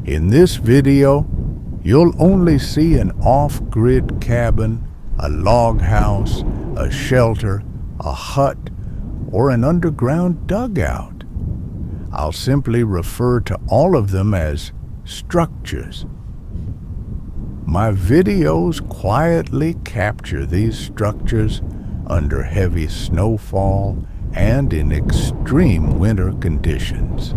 In this video, you'll only see an off-grid cabin, a log house, a shelter, a hut, or an underground dugout. I'll simply refer to all of them as structures. My videos quietly capture these structures under heavy snowfall and in extreme winter conditions.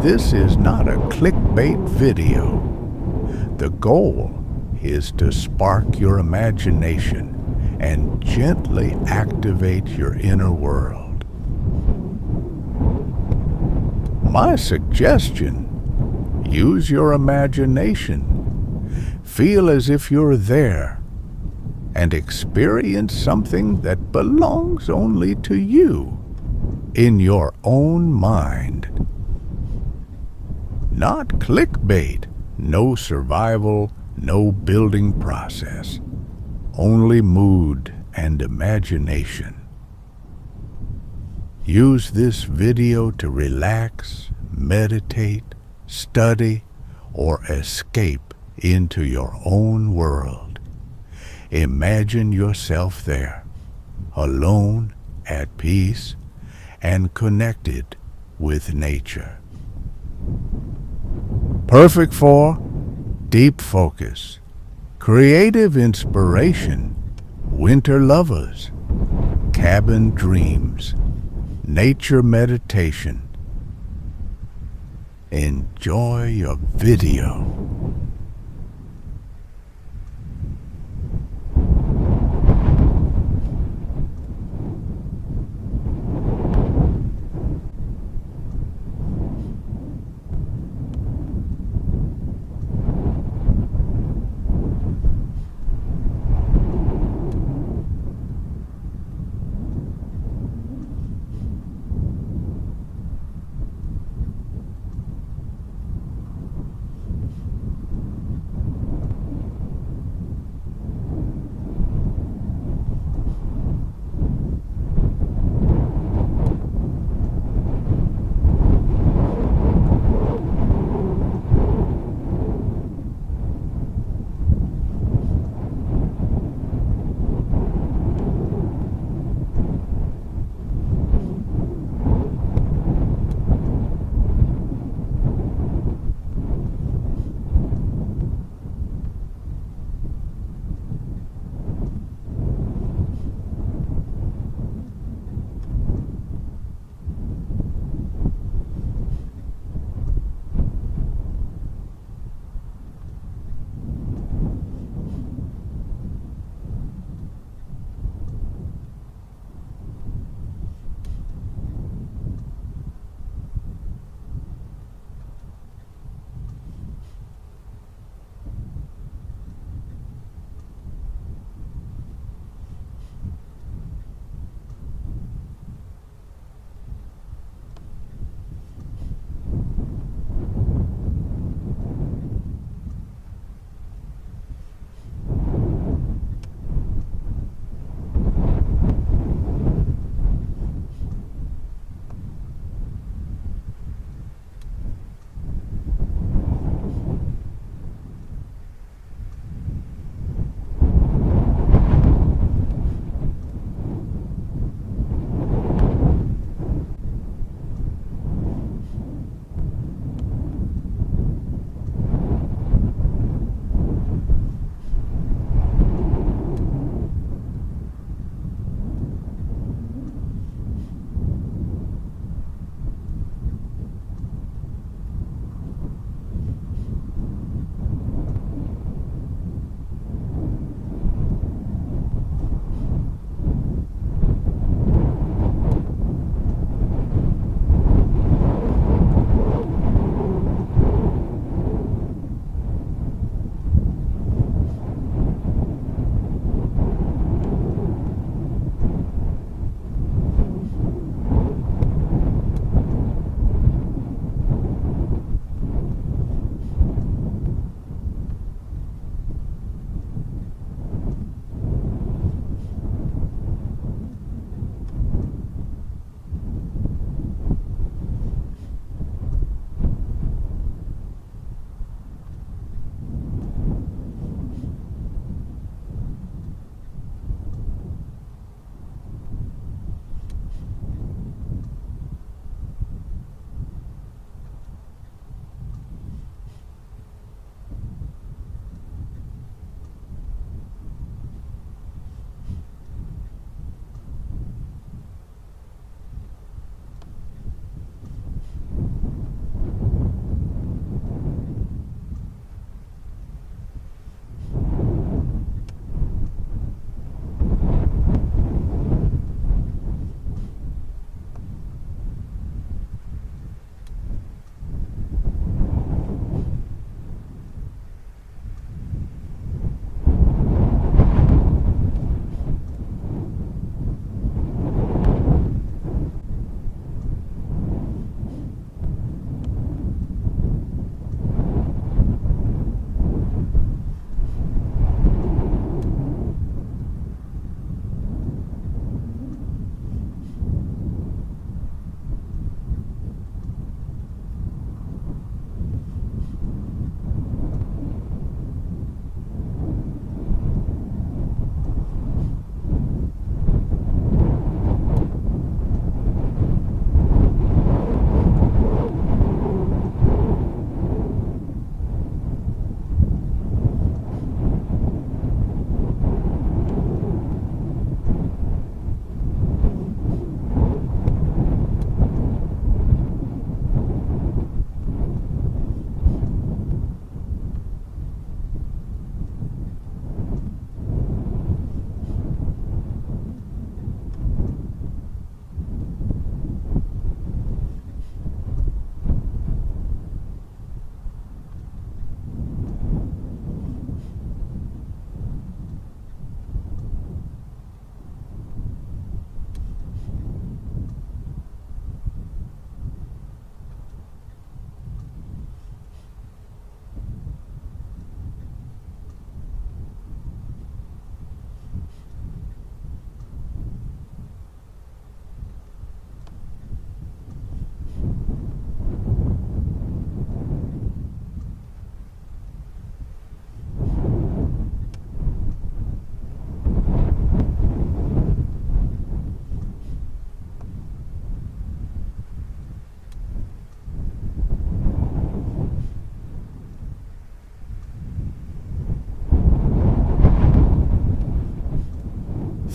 This is not a clickbait video. The goal is to spark your imagination and gently activate your inner world. My suggestion: use your imagination. Feel as if you're there and experience something that belongs only to you in your own mind. Not clickbait, no survival, no building process, only mood and imagination. Use this video to relax, meditate, study, or escape into your own world. Imagine yourself there, alone, at peace, and connected with nature. Perfect for deep focus, creative inspiration, winter lovers, cabin dreams, nature meditation. Enjoy your video.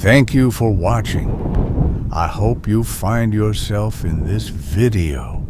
Thank you for watching. I hope you find yourself in this video